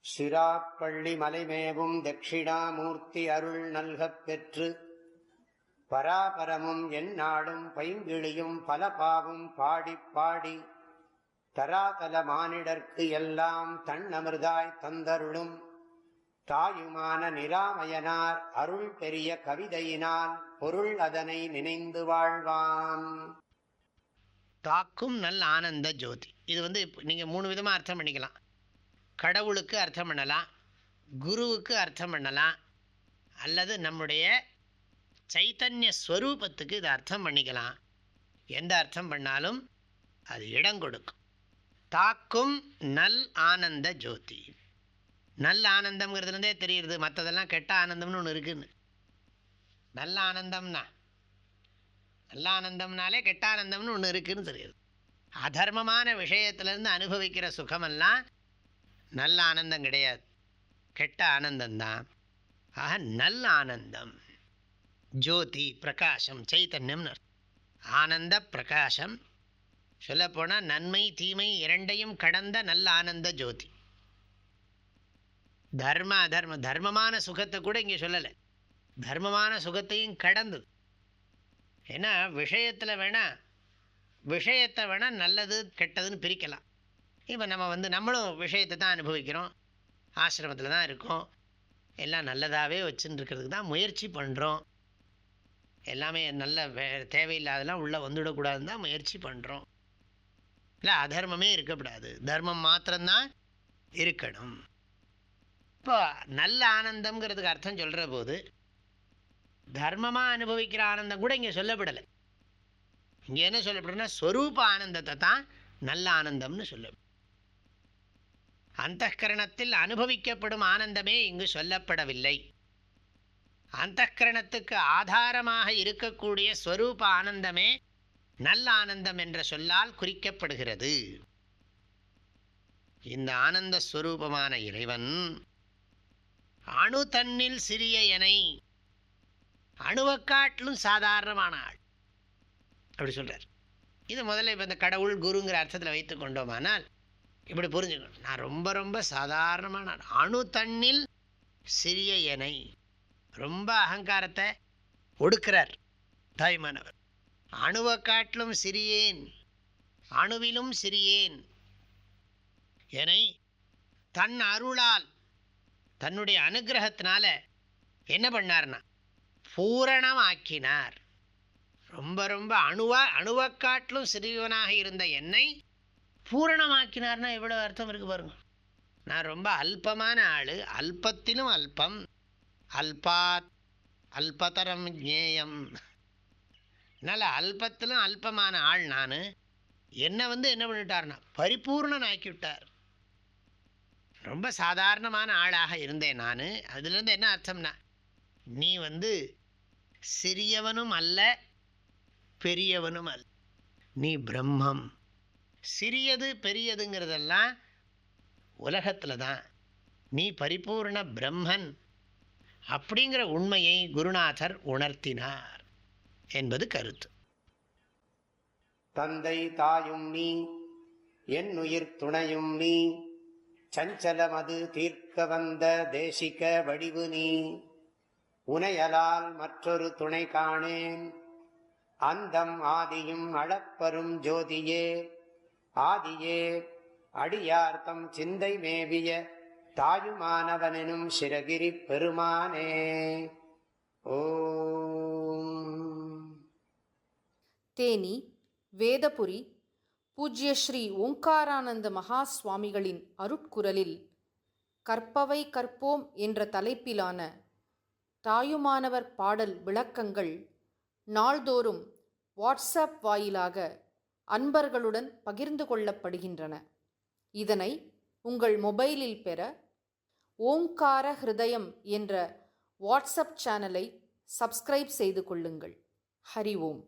சிராப்பள்ளி மலைமேவும் தட்சிணாமூர்த்தி அருள் நல்கப் பெற்று பராபரமும் எந்நாடும் பைங்கிழியும் பல பாவும் பாடிப் பாடி தராதல மானிடர்க்கு எல்லாம் தன்னமிர்தாய் தந்தருளும் தாயுமான நிராமயனார் அருள் பெரிய கவிதையினால் பொருள் அதனை நினைந்து வாழ்வான். தாக்கும் நல் ஆனந்த ஜோதி. இது நீங்கள் 3 விதமாக அர்த்தம் பண்ணிக்கலாம். கடவுளுக்கு அர்த்தம் பண்ணலாம், குருவுக்கு அர்த்தம் பண்ணலாம், அல்லது நம்முடைய சைத்தன்ய ஸ்வரூபத்துக்கு இதை அர்த்தம் பண்ணிக்கலாம். எந்த அர்த்தம் பண்ணாலும் அது இடம் கொடுக்கும். தாக்கும் நல் ஆனந்த ஜோதி. நல்ல ஆனந்தம்ங்கிறதுலேருந்தே தெரியுது, மற்றதெல்லாம் கெட்ட ஆனந்தம்னு ஒன்று இருக்குன்னு. நல்ல ஆனந்தம்னாலே கெட்ட ஆனந்தம்னு ஒன்று இருக்குன்னு தெரியுது. அதர்மமான விஷயத்திலேருந்து அனுபவிக்கிற சுகமெல்லாம் நல்ல ஆனந்தம் கிடையாது, கெட்ட ஆனந்தம்தான். ஆக நல்ல ஆனந்தம், ஜோதி பிரகாசம், சைத்தன்யம்னு ஆனந்த பிரகாசம். சொல்லப்போனால் நன்மை தீமை இரண்டையும் கடந்த நல்ல ஆனந்த ஜோதி. தர்மமான சுகத்தை கூட இங்கே சொல்லலை, தர்மமான சுகத்தையும் கடந்தது. ஏன்னா விஷயத்தை வேணால் நல்லது கெட்டதுன்னு பிரிக்கலாம். இப்போ நம்மளும் விஷயத்தை தான் அனுபவிக்கிறோம், ஆசிரமத்தில் தான் இருக்கோம், எல்லாம் நல்லதாகவே வச்சுன்னு இருக்கிறதுக்கு தான் முயற்சி பண்ணுறோம். எல்லாமே நல்ல தேவையில்லாதெல்லாம் உள்ளே வந்துவிடக்கூடாதுன்னு தான் முயற்சி பண்ணுறோம். இல்லை, அதர்மமே இருக்கக்கூடாது, தர்மம் மாத்திரம்தான் இருக்கணும். இப்போ நல்ல ஆனந்தம்ங்கிறதுக்கு அர்த்தம் சொல்கிற போது தர்மமாக அனுபவிக்கிற ஆனந்தம் கூட இங்கே சொல்லப்படலை. இங்கே என்ன சொல்லப்படுதுன்னா ஸ்வரூப ஆனந்தத்தை தான் நல்ல ஆனந்தம்னு சொல்லப்படும். அந்தఃகரணத்தில் அனுபவிக்கப்படும் ஆனந்தமே இங்கு சொல்லப்படவில்லை. அந்தःகரணத்துக்கு ஆதாரமாக இருக்கக்கூடிய ஸ்வரூப ஆனந்தமே நல்ல ஆனந்தம் என்ற சொல்லால் குறிக்கப்படுகிறது. இந்த ஆனந்த ஸ்வரூபமான இறைவன் அணு தன்னில் சிறிய எனை, அணுவக்காட்டிலும் சாதாரணமான ஆள் அப்படி சொல்றார். இது முதல்ல இப்போ இந்த கடவுள் குருங்கிற அர்த்தத்தில் வைத்து கொண்டோமானால் இப்படி புரிஞ்சுக்கணும். நான் ரொம்ப ரொம்ப சாதாரணமான ஆள், அணு தன்னில் சிறிய எனை. ரொம்ப அகங்காரத்தை ஒடுக்கிறார் தாய்மானவர். அணுவை காட்டிலும் சிறியேன், அணுவிலும் சிறியேன் எனை தன் அருளால், தன்னுடைய அனுகிரகத்தினால என்ன பண்ணார்னா பூரணம் ஆக்கினார். ரொம்ப ரொம்ப அணுவை காட்டிலும் சிறியவனாக இருந்த என்னை பூரணமாக்கினார்னா எவ்வளோ அர்த்தம் இருக்கு பாருங்க. நான் ரொம்ப அல்பமான ஆள், அல்பத்திலும் அல்பம், அல்பாத் அல்பதரம் ஜேயம். அதனால் அல்பத்திலும் அல்பமான ஆள் நான். என்னை என்ன பண்ணிட்டார்னா பரிபூர்ணன் ஆக்கிவிட்டார். ரொம்ப சாதாரணமான ஆளாக இருந்தேன் நான். அதுலேருந்து என்ன அர்த்தம்னா நீ சிறியவனும் அல்ல பெரியவனும் அல்ல, நீ பிரம்மம். சிறியது பெரியதுங்கிறதெல்லாம் உலகத்தில் தான், நீ பரிபூர்ண பிரம்மன் அப்படிங்கிற உண்மையை குருநாதர் உணர்த்தினார் என்பது கருத்து. தந்தை தாயும் நீ, என் உயிர் துணையும் நீ, சஞ்சலமது தீர்க்க வந்த தேசிக வடிவு நீ, உனையலால் மற்றொரு துணை காணேன், அந்தம் ஆதியும் அளப்பரும் ஜோதியே, ஆதியே அடியார்த்தம் சிந்தை மேவிய தாயுமானவனும் சிரகிரி பெருமானே. ஓம். தேனி வேதபுரி பூஜ்ய ஸ்ரீ ஓங்காரானந்த மகா சுவாமிகளின் அருட்குரலில் கற்பவை கற்போம் என்ற தலைப்பிலான தாயுமானவர் பாடல் விளக்கங்கள் நாள்தோறும் வாட்ஸ்அப் வாயிலாக அன்பர்களுடன் பகிர்ந்து கொள்ளப்படுகின்றன. இதனை உங்கள் மொபைலில் பெற ஓங்கார ஹிருதயம் என்ற வாட்ஸ்அப் சேனலை சப்ஸ்கிரைப் செய்து கொள்ளுங்கள். ஹரி ஓம்.